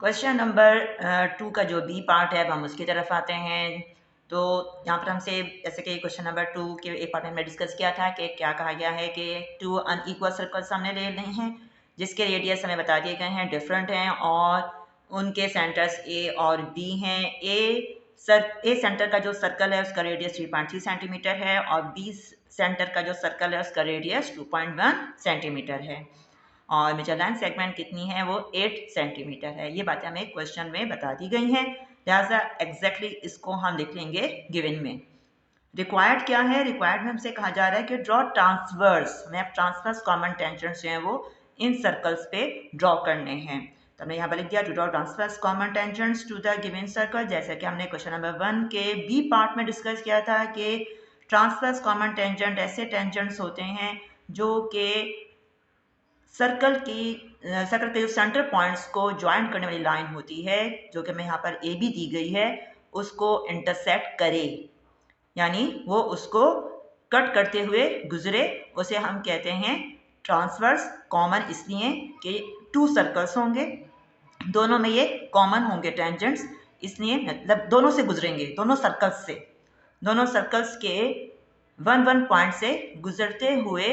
Question number 2 का जो B part है अब हम उसकी तरफ आते हैं। तो यहाँ पर हमसे जैसे कि क्वेश्चन नंबर 2 के एक पार्ट में हमने डिस्कस किया था कि क्या कहा गया है कि 2 अनइक्वल सर्कल्स हमने ले लिए हैं जिसके रेडियस हमें बता दिए गए हैं डिफरेंट हैं और उनके सेंटर्स ए और बी हैं। ए सेंटर का जो सर्कल है उसका रेडियस 3.3 सेंटीमीटर है और बी सेंटर का जो सर्कल है उसका रेडियस 2.1 सेंटीमीटर है और मेजर लाइन सेगमेंट कितनी है वो 8 सेंटीमीटर है। ये बातें हमें क्वेश्चन में बता दी गई हैं, लिहाजा एग्जैक्टली इसको हम लिख लेंगे गिवन में। रिक्वायर्ड क्या है? रिक्वायर्ड में हमसे कहा जा रहा है कि ड्रॉ ट्रांसवर्स, हमें अब ट्रांसवर्स कॉमन टेंजेंट्स जो हैं वो इन सर्कल्स पे ड्रॉ करने हैं। तो हमने यहाँ पर लिख दिया to draw transverse common tangents to the given circle, जैसे कि हमने क्वेश्चन नंबर 1 के बी पार्ट में डिस्कस किया था कि ट्रांसवर्स कॉमन टेंजेंट ऐसे टेंजेंट्स होते हैं जो कि सर्कल के जो सेंटर पॉइंट्स को ज्वाइन करने वाली लाइन होती है जो कि हमें यहाँ पर ए बी दी गई है उसको इंटरसेक्ट करे, यानी वो उसको कट करते हुए गुजरे, उसे हम कहते हैं ट्रांसवर्स। कॉमन इसलिए कि 2 सर्कल्स होंगे, दोनों में ये कॉमन होंगे टेंजेंट्स, इसलिए मतलब दोनों से गुजरेंगे, दोनों सर्कल्स के 1 पॉइंट से गुजरते हुए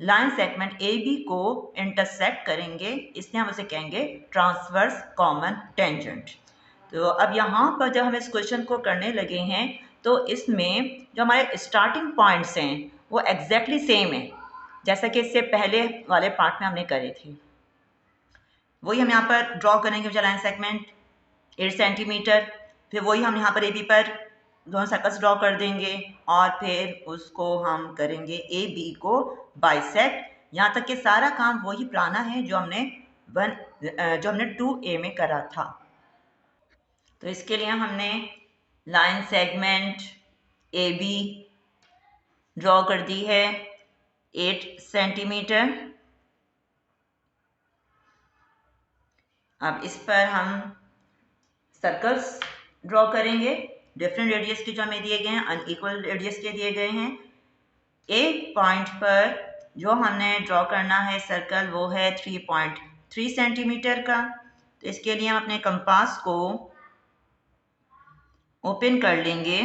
लाइन सेगमेंट ए बी को इंटरसेक्ट करेंगे, इसलिए हम उसे कहेंगे ट्रांसवर्स कॉमन टेंजेंट। तो अब यहाँ पर जब हम इस क्वेश्चन को करने लगे हैं तो इसमें जो हमारे स्टार्टिंग पॉइंट्स हैं वो एग्जैक्टली सेम है जैसा कि इससे पहले वाले पार्ट में हमने करे थे। वही हम यहाँ पर ड्रॉ करेंगे मुझे लाइन सेगमेंट 8 सेंटीमीटर, फिर वही हम यहाँ पर ए बी पर दोनों सर्कल्स ड्रॉ कर देंगे और फिर उसको हम करेंगे ए बी को बाइसेक्ट। यहाँ तक कि सारा काम वही पुराना है जो हमने 2A में करा था। तो इसके लिए हमने line segment A B draw कर दी है 8 सेंटीमीटर। अब इस पर हम सर्कल्स ड्रॉ करेंगे डिफरेंट रेडियस के जो हमें दिए गए हैं, अनइक्वल रेडियस के दिए गए हैं। एक पॉइंट पर जो हमने ड्रॉ करना है सर्कल वो है 3.3 सेंटीमीटर का। तो इसके लिए हम अपने कंपास को ओपन कर लेंगे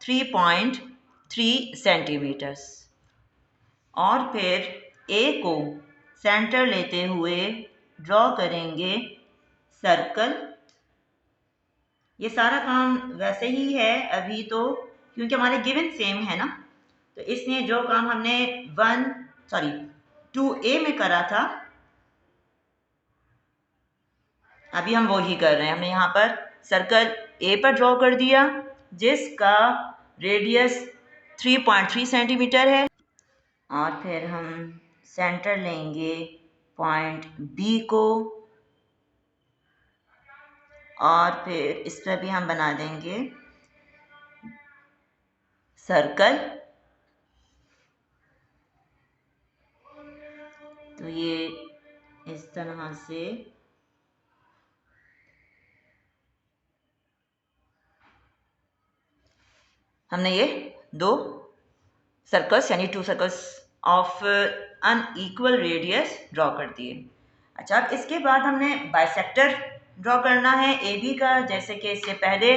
3.3 सेंटीमीटर्स और फिर ए को सेंटर लेते हुए ड्रॉ करेंगे सर्कल। ये सारा काम वैसे ही है अभी तो, क्योंकि हमारे गिवन सेम है ना, तो इसलिए जो काम हमने 2A में करा था अभी हम वो ही कर रहे हैं। हमने यहाँ पर सर्कल ए पर ड्रॉ कर दिया जिसका रेडियस 3.3 सेंटीमीटर है और फिर हम सेंटर लेंगे पॉइंट बी को और फिर इस पर भी हम बना देंगे सर्कल। तो ये इस तरह से हमने ये 2 सर्कल्स यानी 2 circles of unequal radius draw कर दिए। अच्छा, अब इसके बाद हमने बाइसेक्टर ड्रॉ करना है ए बी का, जैसे कि इससे पहले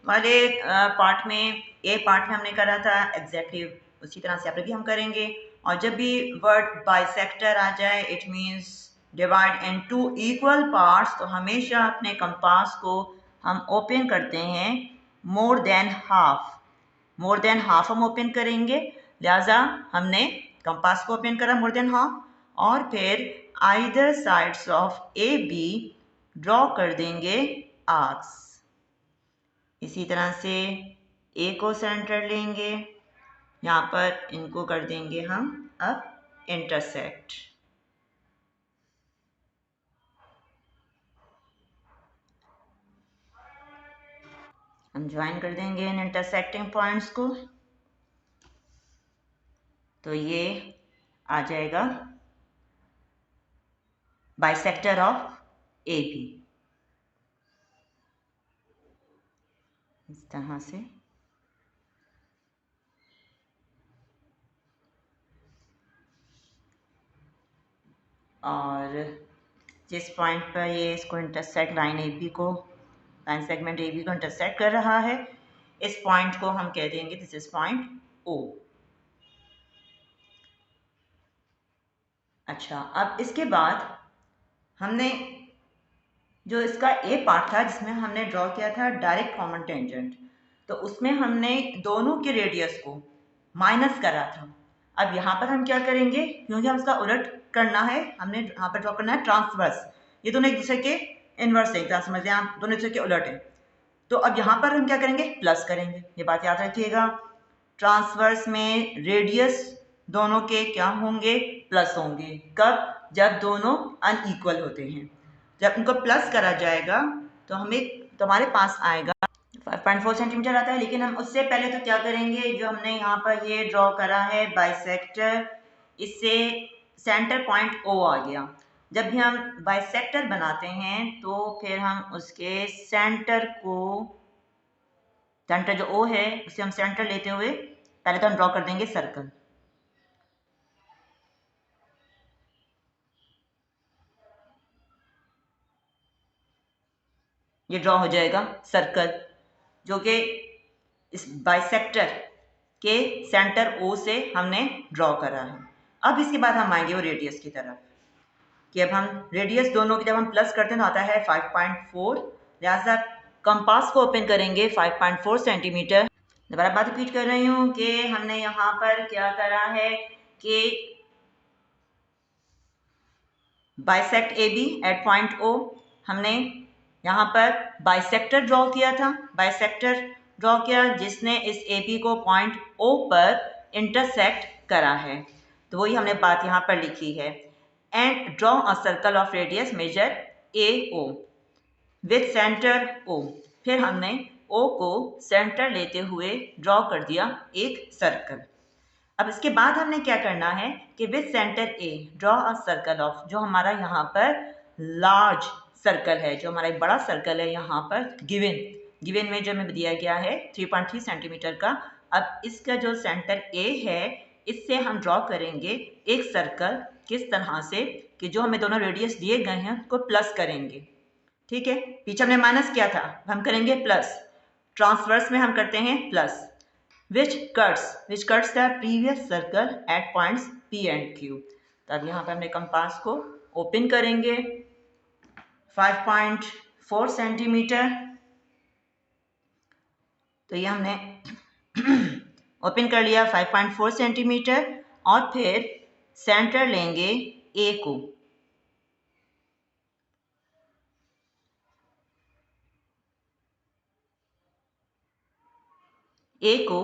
वाले पार्ट में ए पार्ट में हमने करा था एग्जैक्टली उसी तरह से यहाँ पर भी हम करेंगे। और जब भी वर्ड बाइसेक्टर आ जाए it means divide in 2 equal parts, तो हमेशा अपने कंपास को हम ओपन करते हैं मोर देन हाफ हम ओपन करेंगे, लिहाजा हमने कंपास को ओपन करा मोर देन हाफ और फिर either sides of A B draw कर देंगे आर्क्स। इसी तरह से ए को सेंटर लेंगे, यहाँ पर इनको कर देंगे हम अब इंटरसेक्ट। हम ज्वाइन कर देंगे इन इंटरसेक्टिंग पॉइंट्स को, तो ये आ जाएगा बाइसेक्टर ऑफ ए बी इस तरह से। और जिस पॉइंट पर ये इसको intersect line segment A B को इंटरसेक्ट कर रहा है, इस पॉइंट को हम कह देंगे दिस इज पॉइंट ओ। अच्छा, अब इसके बाद हमने जो इसका ए पार्ट था जिसमें हमने ड्रॉ किया था डायरेक्ट कॉमन टेंजेंट, तो उसमें हमने दोनों के रेडियस को माइनस करा था। अब यहाँ पर हम क्या करेंगे, क्योंकि हम इसका उलट करना है, हमने यहाँ पर ड्रॉ करना है ट्रांसवर्स। ये दोनों एक दूसरे के इनवर्स है, क्या समझ लें आप, दोनों एक दूसरे के उलट है। तो अब यहाँ पर हम क्या करेंगे, प्लस करेंगे। ये बात याद रखिएगा, ट्रांसवर्स में रेडियस दोनों के क्या होंगे, प्लस होंगे। कब, जब दोनों अनइक्वल होते हैं। जब इनको प्लस करा जाएगा तो हमारे पास आएगा 5.4 सेंटीमीटर आता है। लेकिन हम उससे पहले तो क्या करेंगे, जो हमने यहाँ पर ये ड्रॉ करा है बाइसेक्टर, इससे सेंटर पॉइंट ओ आ गया। जब भी हम बाइसेक्टर बनाते हैं तो फिर हम उसके सेंटर जो ओ है उसे हम सेंटर लेते हुए पहले तो हम ड्रॉ कर देंगे सर्कल। ये ड्रॉ हो जाएगा सर्कल, जो कि इस बाइसेक्टर के सेंटर ओ से हमने ड्रॉ करा है। अब इसके बाद हम आएंगे वो रेडियस की तरफ, कि अब हम रेडियस दोनों की जब हम प्लस करते हैं तो आता है 5.4। लिहाजा कंपास को ओपन करेंगे 5.4 सेंटीमीटर। दोबारा बात रिपीट कर रही हूँ कि हमने यहाँ पर क्या करा है कि bisect A B at point O, हमने यहाँ पर बाइसेक्टर ड्रॉ किया था, बाइसेक्टर ड्रॉ किया जिसने इस ए बी को पॉइंट ओ पर इंटरसेक्ट करा है। तो वही हमने बात यहाँ पर लिखी है, and draw a circle of radius measure A O with centre O. फिर हमने ओ को सेंटर लेते हुए ड्रॉ कर दिया एक सर्कल। अब इसके बाद हमने क्या करना है कि with centre A draw a circle of, जो हमारा यहाँ पर लार्ज सर्कल है, जो हमारा एक बड़ा सर्कल है यहाँ पर गिवन में जो हमें दिया गया है 3.3 सेंटीमीटर का। अब इसका जो सेंटर ए है इससे हम ड्रॉ करेंगे एक सर्कल, किस तरह से कि जो हमें दोनों रेडियस दिए गए हैं उसको प्लस करेंगे। ठीक है, पीछे हमने माइनस किया था, हम करेंगे प्लस। ट्रांसवर्स में हम करते हैं plus. which cuts the previous circle at points P and Q। तो अब यहाँ पर हमने कंपास को ओपन करेंगे 5.4 सेंटीमीटर। तो ये हमने ओपन कर लिया 5.4 सेंटीमीटर, और फिर सेंटर लेंगे ए को। ए को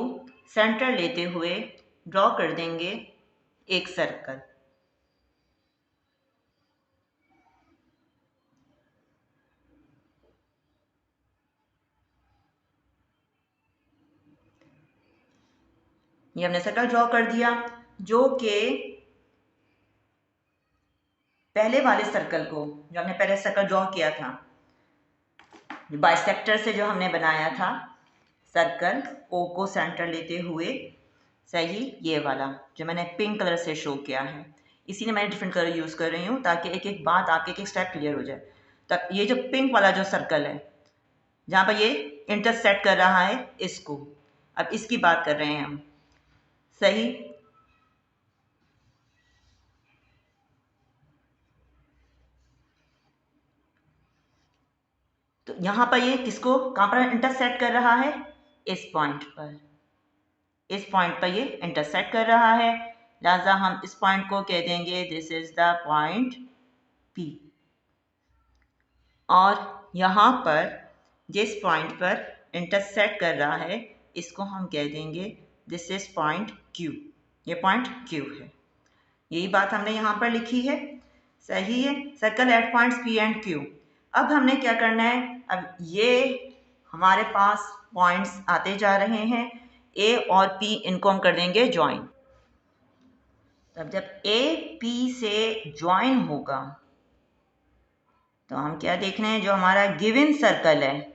सेंटर लेते हुए ड्रॉ कर देंगे एक सर्कल। ये हमने सर्कल ड्रॉ कर दिया, जो कि पहले वाले सर्कल को, जो हमने पहले सर्कल ड्रॉ किया था बाइसेक्टर से, जो हमने बनाया था सर्कल ओ को सेंटर लेते हुए, सही, ये वाला जो मैंने पिंक कलर से शो किया है, इसीलिए मैंने डिफरेंट कलर यूज़ कर रही हूँ ताकि एक एक बात आपके एक एक स्टेप क्लियर हो जाए। तब ये जो पिंक वाला जो सर्कल है जहाँ पर ये इंटरसेक्ट कर रहा है इसको, अब इसकी बात कर रहे हैं हम, सही। तो यहाँ पर ये किसको कहाँ पर इंटरसेक्ट कर रहा है, इस पॉइंट पर, इस पॉइंट पर ये इंटरसेक्ट कर रहा है। लिहाजा हम इस पॉइंट को कह देंगे this is the point P। और यहाँ पर जिस पॉइंट पर इंटरसेक्ट कर रहा है इसको हम कह देंगे दिस इज पॉइंट Q। ये पॉइंट Q है, यही बात हमने यहाँ पर लिखी है, सही है। Circle eight points P and Q। अब हमने क्या करना है, अब ये हमारे पास पॉइंट्स आते जा रहे हैं A और P, इनको हम कर देंगे ज्वाइन। तब जब A P से ज्वाइन होगा तो हम क्या देख रहे हैं, जो हमारा गिवन सर्कल है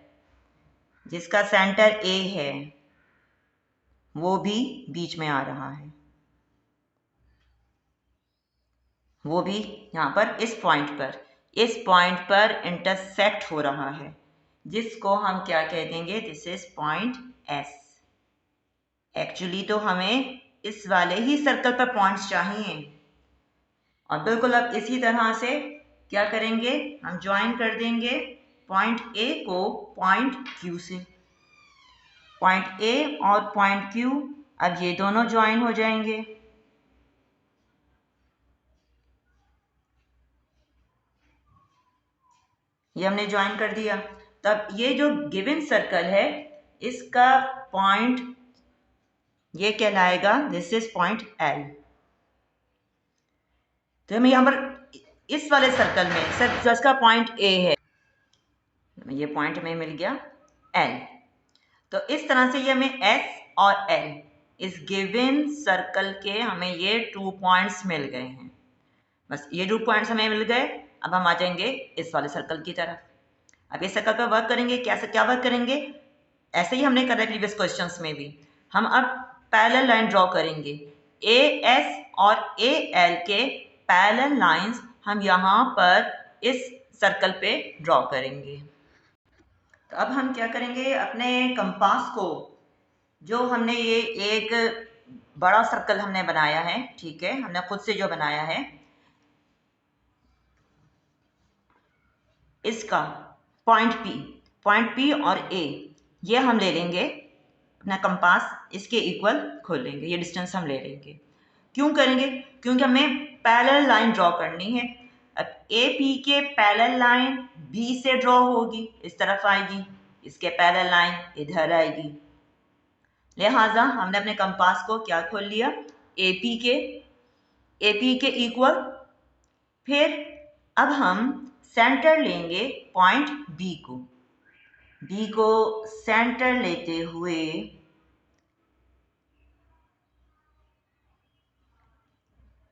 जिसका सेंटर A है वो भी बीच में आ रहा है, वो भी यहाँ पर इस पॉइंट पर, इस पॉइंट पर इंटरसेक्ट हो रहा है, जिसको हम क्या कह देंगे, this is point S. Actually तो हमें इस वाले ही सर्कल पर पॉइंट्स चाहिए, और बिल्कुल अब इसी तरह से क्या करेंगे, हम ज्वाइन कर देंगे पॉइंट ए को पॉइंट क्यू से। पॉइंट ए और पॉइंट क्यू, अब ये दोनों ज्वाइन हो जाएंगे। ये हमने ज्वाइन कर दिया। तब ये जो गिवन सर्कल है, इसका पॉइंट ये कहलाएगा, दिस इज पॉइंट एल। तो हमें यहाँ पर इस वाले सर्कल में सर जिसका पॉइंट ए है, ये पॉइंट हमें मिल गया एल। तो इस तरह से ये हमें एस और एल, इस गिवन सर्कल के हमें ये 2 पॉइंट्स मिल गए हैं। बस ये 2 पॉइंट्स हमें मिल गए। अब हम आ जाएंगे इस वाले सर्कल की तरफ। अब इस सर्कल पर वर्क करेंगे। क्या वर्क करेंगे, ऐसे ही हमने करा प्रीवियस क्वेश्चंस में भी। हम अब पैरेलल लाइन ड्रॉ करेंगे। ए एस और ए एल के पैरेलल लाइंस हम यहाँ पर इस सर्कल पे ड्रॉ करेंगे। तो अब हम क्या करेंगे, अपने कंपास को, जो हमने ये एक बड़ा सर्कल हमने बनाया है, ठीक है, हमने खुद से जो बनाया है, इसका पॉइंट पी और ए, ये हम ले लेंगे अपना कंपास, इसके इक्वल खोल लेंगे, ये डिस्टेंस हम ले लेंगे। क्यों करेंगे, क्योंकि हमें पैरेलल लाइन ड्रॉ करनी है। अब ए पी के पैरेलल लाइन बी से ड्रॉ होगी, इस तरफ आएगी, इसके पैरेलल लाइन इधर आएगी। लिहाजा हमने अपने कंपास को क्या खोल लिया, एपी के इक्वल। फिर अब हम सेंटर लेंगे पॉइंट बी को सेंटर लेते हुए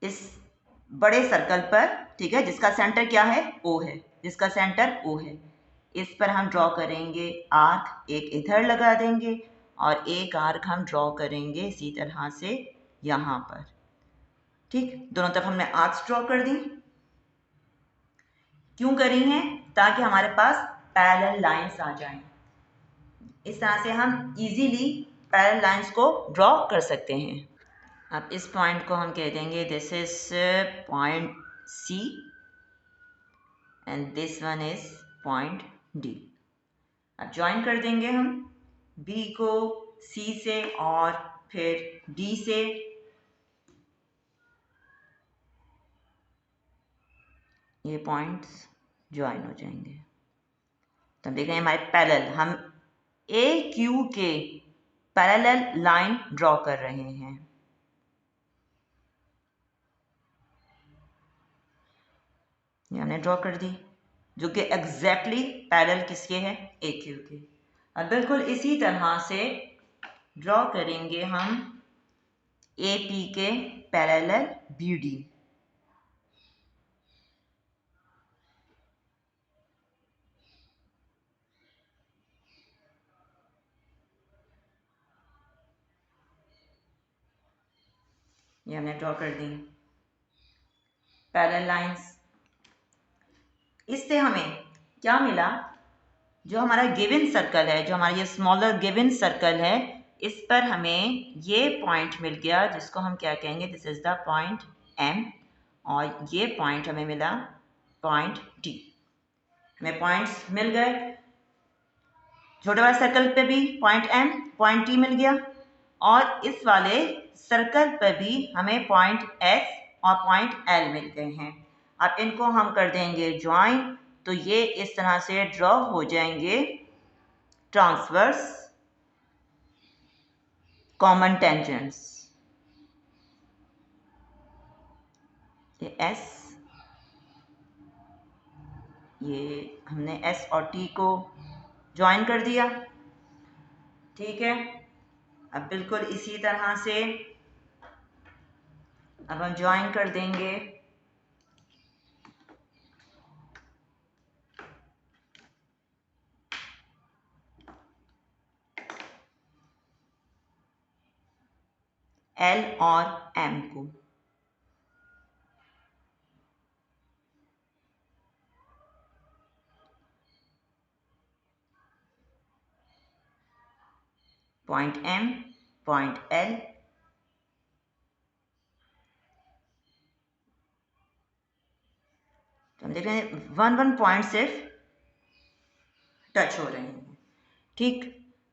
इस बड़े सर्कल पर, ठीक है, जिसका सेंटर क्या है, ओ है, जिसका सेंटर ओ है, इस पर हम ड्रॉ करेंगे आर्क, एक इधर लगा देंगे और एक आर्क हम ड्रॉ करेंगे इसी तरह से यहाँ पर। ठीक, दोनों तरफ हमने आर्क्स ड्रॉ कर दी। क्यों करी हैं, ताकि हमारे पास पैरेलल लाइंस आ जाएं। इस तरह से हम इजीली पैरेलल लाइंस को ड्रॉ कर सकते हैं। अब इस पॉइंट को हम कह देंगे this is point C and this one is point D. अब ज्वाइन कर देंगे हम बी को सी से और फिर डी से। ये पॉइंट्स ज्वाइन हो जाएंगे। तो देख रहे हैं हमारे पैरेलल, हम ए क्यू के पैरेलल लाइन ड्रॉ कर रहे हैं। ये हमने ड्रॉ कर दी, जो कि एग्जैक्टली पैरेलल किसके है, ए क्यू के। अब बिल्कुल इसी तरह से ड्रॉ करेंगे हम ए पी के पैरेलल बी डी। ये हमने ड्रॉ कर दी पैरेलल लाइंस। इससे हमें क्या मिला, जो हमारा गिवन सर्कल है, जो हमारा ये स्मॉलर गिवन सर्कल है, इस पर हमें ये पॉइंट मिल गया, जिसको हम क्या कहेंगे, this is the point M, और ये पॉइंट हमें मिला पॉइंट टी। हमें पॉइंट्स मिल गए। छोटे वाले सर्कल पे भी पॉइंट एम पॉइंट टी मिल गया, और इस वाले सर्कल पर भी हमें पॉइंट एस और पॉइंट एल मिल गए हैं। अब इनको हम कर देंगे ज्वाइन, तो ये इस तरह से ड्रॉ हो जाएंगे ट्रांसवर्स कॉमन टेंजेंट्स। ये एस, ये हमने एस और टी को ज्वाइन कर दिया, ठीक है। अब बिल्कुल इसी तरह से अब हम ज्वाइन कर देंगे एल और एम को। पॉइंट एम, पॉइंट एल, तो हम देख रहे हैं 1 पॉइंट सिर्फ टच हो रहे हैं। ठीक,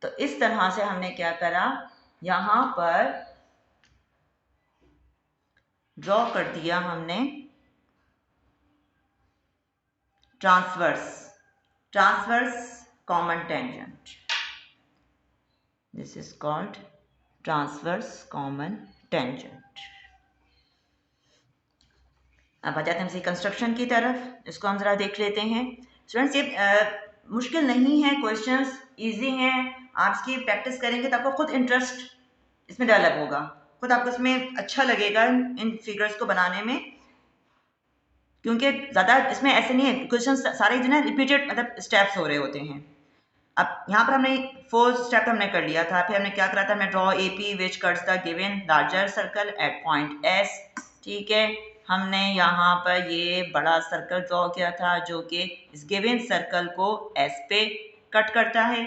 तो इस तरह से हमने क्या करा, यहां पर ड्रॉ कर दिया हमने transverse common tangent. This is called transverse common tangent. अब आ जाते हैं हम कंस्ट्रक्शन की तरफ, इसको हम ज़रा देख लेते हैं। स्टूडेंट्स, ये मुश्किल नहीं है, क्वेश्चंस इजी हैं। आप इसकी प्रैक्टिस करेंगे तो आपको खुद इंटरेस्ट इसमें डेवलप होगा, खुद आपको इसमें अच्छा लगेगा इन फिगर्स को बनाने में, क्योंकि ज़्यादा इसमें ऐसे नहीं है, क्वेश्चन सारे जो है रिपीटेड मतलब स्टेप्स हो रहे होते हैं। अब यहाँ पर हमने 4 स्टेप हमने कर लिया था, फिर हमने क्या करा था, हमने draw A P which cuts the given larger circle eight point S. ठीक है, हमने यहाँ पर ये बड़ा सर्कल ड्रॉ किया था जो कि इस गिवन सर्कल को एस पे कट करता है।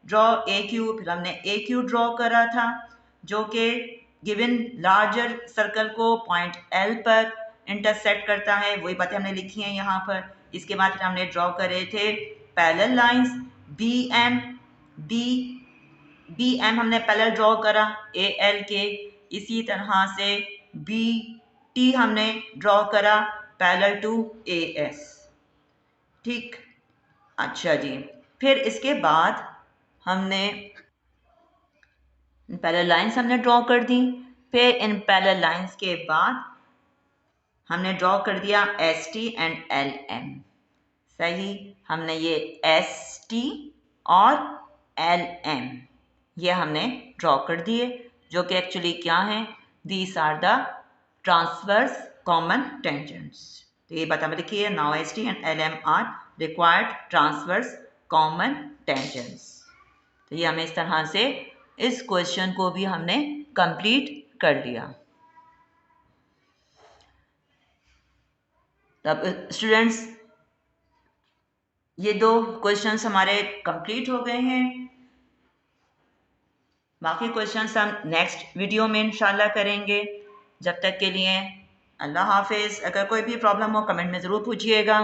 ड्रॉ ए क्यू, फिर हमने ए क्यू ड्रॉ करा था जो कि गिवन लार्जर सर्कल को पॉइंट एल पर इंटरसेक्ट करता है। वही बातें हमने लिखी हैं यहाँ पर। इसके बाद हमने ड्रॉ करे थे पैरेलल लाइंस बी एम हमने पैरेलल ड्रॉ करा ए एल के। इसी तरह से बी टी हमने ड्रॉ करा पैरेलल टू ए एस। ठीक, अच्छा जी, फिर इसके बाद हमने पैरेलल लाइंस हमने ड्रॉ कर दी। फिर इन पैरेलल लाइंस के बाद हमने ड्रॉ कर दिया S T and L M. सही, हमने ये एस टी और एल एम ये हमने ड्रॉ कर दिए, जो कि एक्चुअली क्या हैं, these are the transverse common tangents. तो ये बात हमें लिखी है, now S T and L M are required transverse common tangents. तो ये हमें इस तरह से इस क्वेश्चन को भी हमने कंप्लीट कर लिया। तब स्टूडेंट्स, ये 2 क्वेश्चंस हमारे कंप्लीट हो गए हैं। बाकी क्वेश्चंस हम नेक्स्ट वीडियो में इंशाल्लाह करेंगे। जब तक के लिए अल्लाह हाफिज़। अगर कोई भी प्रॉब्लम हो कमेंट में ज़रूर पूछिएगा।